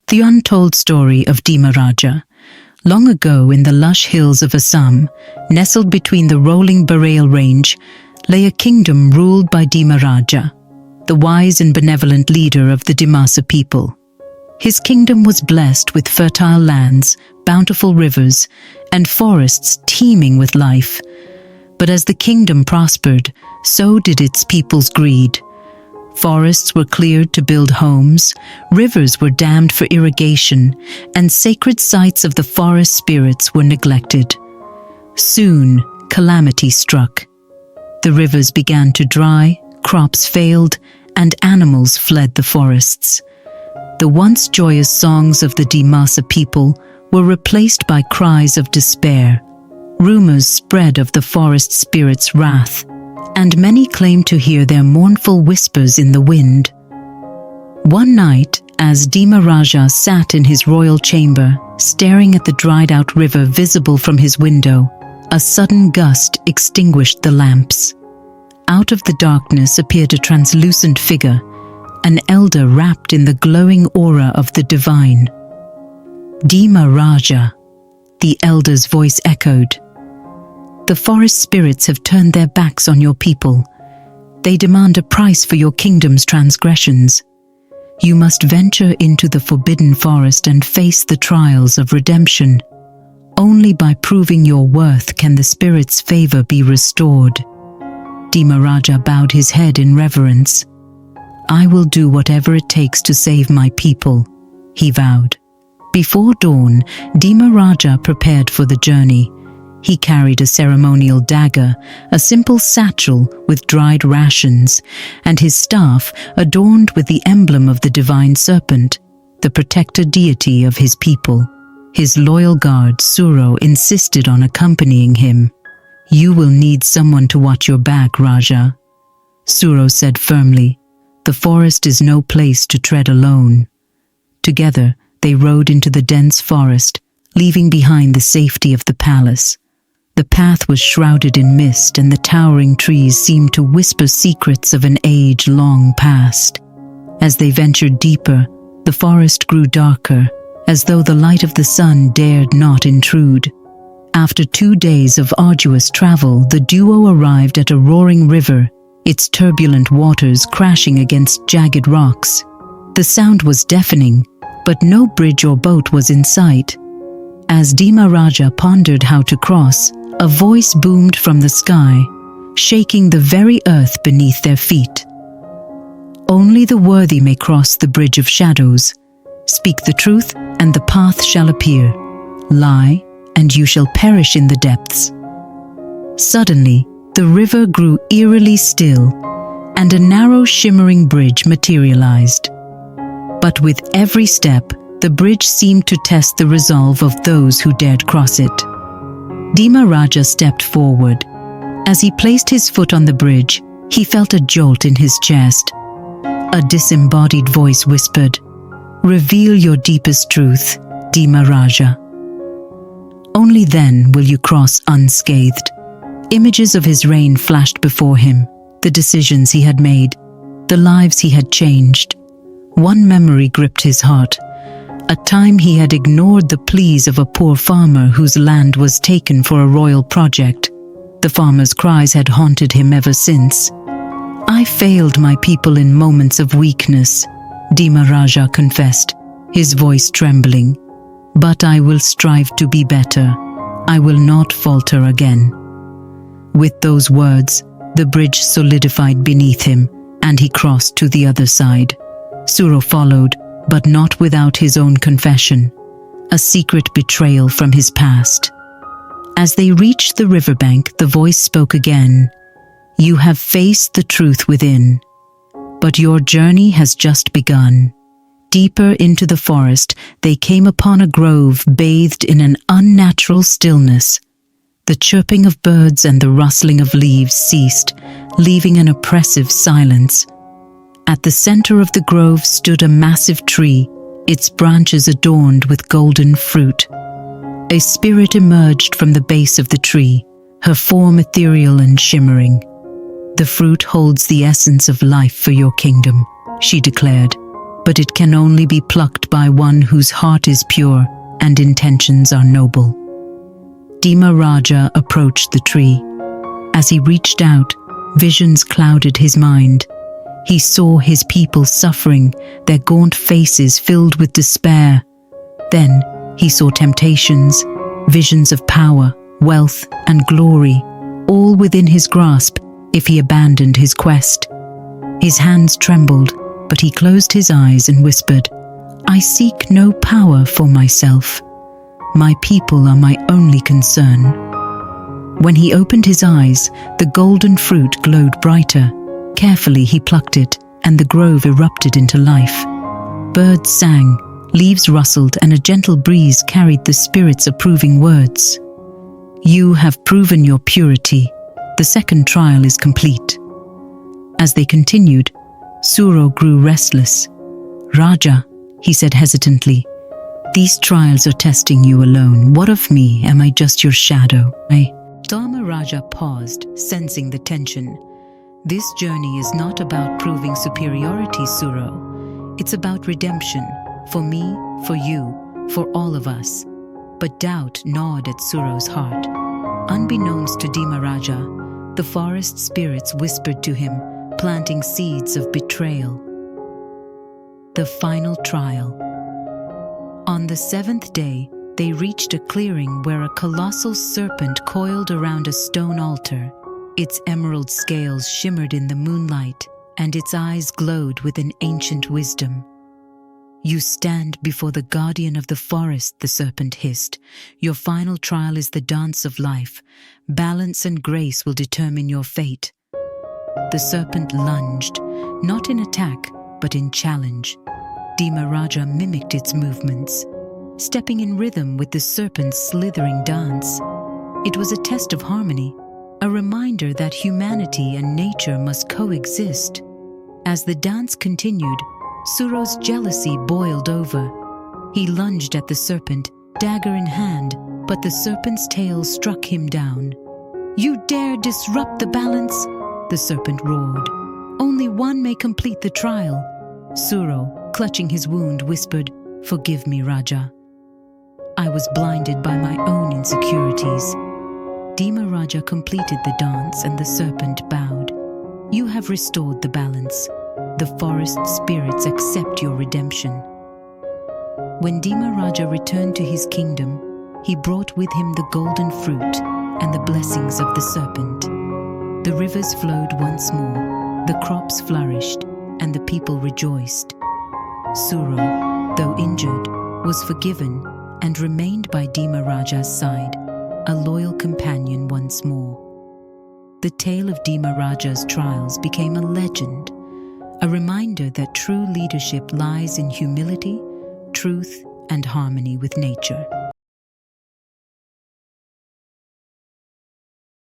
The untold story of Dima Raja. Long ago in the lush hills of Assam, nestled between the rolling Barail range, lay a kingdom ruled by Dima Raja, the wise and benevolent leader of the Dimasa people. His kingdom was blessed with fertile lands, bountiful rivers, and forests teeming with life. But as the kingdom prospered, so did its people's greed. Forests were cleared to build homes, rivers were dammed for irrigation, and sacred sites of the forest spirits were neglected. Soon, calamity struck. The rivers began to dry, crops failed, and animals fled the forests. The once joyous songs of the Dimasa people were replaced by cries of despair. Rumors spread of the forest spirits' wrath, and many claimed to hear their mournful whispers in the wind. One night, as Dima Raja sat in his royal chamber, staring at the dried-out river visible from his window, a sudden gust extinguished the lamps. Out of the darkness appeared a translucent figure, an elder wrapped in the glowing aura of the divine. "Dima Raja," the elder's voice echoed. "The forest spirits have turned their backs on your people. They demand a price for your kingdom's transgressions. You must venture into the forbidden forest and face the trials of redemption. Only by proving your worth can the spirits' favor be restored." Dima Raja bowed his head in reverence. "I will do whatever it takes to save my people," he vowed. Before dawn, Dima Raja prepared for the journey. He carried a ceremonial dagger, a simple satchel with dried rations, and his staff adorned with the emblem of the divine serpent, the protector deity of his people. His loyal guard, Suro, insisted on accompanying him. "You will need someone to watch your back, Raja," Suro said firmly. "The forest is no place to tread alone." Together, they rode into the dense forest, leaving behind the safety of the palace. The path was shrouded in mist, and the towering trees seemed to whisper secrets of an age long past. As they ventured deeper, the forest grew darker, as though the light of the sun dared not intrude. After 2 days of arduous travel, the duo arrived at a roaring river, its turbulent waters crashing against jagged rocks. The sound was deafening, but no bridge or boat was in sight. As Dima Raja pondered how to cross, a voice boomed from the sky, shaking the very earth beneath their feet. "Only the worthy may cross the bridge of shadows. Speak the truth, and the path shall appear. Lie, and you shall perish in the depths." Suddenly, the river grew eerily still, and a narrow shimmering bridge materialized. But with every step, the bridge seemed to test the resolve of those who dared cross it. Dima Raja stepped forward. As he placed his foot on the bridge, he felt a jolt in his chest. A disembodied voice whispered, "Reveal your deepest truth, Dima Raja. Only then will you cross unscathed." Images of his reign flashed before him, the decisions he had made, the lives he had changed. One memory gripped his heart. A time he had ignored the pleas of a poor farmer whose land was taken for a royal project. The farmer's cries had haunted him ever since. "I failed my people in moments of weakness," Dima Raja confessed, his voice trembling. "But I will strive to be better. I will not falter again." With those words, the bridge solidified beneath him, and he crossed to the other side. Suro followed, but not without his own confession, a secret betrayal from his past. As they reached the riverbank, the voice spoke again. "You have faced the truth within, but your journey has just begun." Deeper into the forest, they came upon a grove bathed in an unnatural stillness. The chirping of birds and the rustling of leaves ceased, leaving an oppressive silence. At the center of the grove stood a massive tree, its branches adorned with golden fruit. A spirit emerged from the base of the tree, her form ethereal and shimmering. "The fruit holds the essence of life for your kingdom," she declared, but it can only be plucked by one whose heart is pure and intentions are noble. Dima Raja approached the tree. As he reached out, visions clouded his mind. He saw his people suffering, their gaunt faces filled with despair. Then he saw temptations, visions of power, wealth, and glory, all within his grasp if he abandoned his quest. His hands trembled, but he closed his eyes and whispered, "I seek no power for myself. My people are my only concern." When he opened his eyes, the golden fruit glowed brighter. Carefully he plucked it, and the grove erupted into life. Birds sang, leaves rustled, and a gentle breeze carried the spirit's approving words. "You have proven your purity. The second trial is complete." As they continued, Suro grew restless. "Raja," he said hesitantly, "these trials are testing you alone. What of me? Am I just your shadow?" Dharma Raja paused, sensing the tension. "This journey is not about proving superiority, Suro. It's about redemption, for me, for you, for all of us." But doubt gnawed at Suro's heart. Unbeknownst to Dima Raja, the forest spirits whispered to him, planting seeds of betrayal. The final trial. On the seventh day, they reached a clearing where a colossal serpent coiled around a stone altar. Its emerald scales shimmered in the moonlight, and its eyes glowed with an ancient wisdom. "You stand before the guardian of the forest," the serpent hissed. "Your final trial is the dance of life. Balance and grace will determine your fate." The serpent lunged, not in attack, but in challenge. Dima Raja mimicked its movements, stepping in rhythm with the serpent's slithering dance. It was a test of harmony, a reminder that humanity and nature must coexist. As the dance continued, Suro's jealousy boiled over. He lunged at the serpent, dagger in hand, but the serpent's tail struck him down. "You dare disrupt the balance?" the serpent roared. "Only one may complete the trial." Suro, clutching his wound, whispered, "Forgive me, Raja. I was blinded by my own insecurities." Dima Raja completed the dance and the serpent bowed. "You have restored the balance. The forest spirits accept your redemption." When Dima Raja returned to his kingdom, he brought with him the golden fruit and the blessings of the serpent. The rivers flowed once more, the crops flourished, and the people rejoiced. Suro, though injured, was forgiven and remained by Dima Raja's side, a loyal companion once more. The tale of Dima Raja's trials became a legend, a reminder that true leadership lies in humility, truth, and harmony with nature.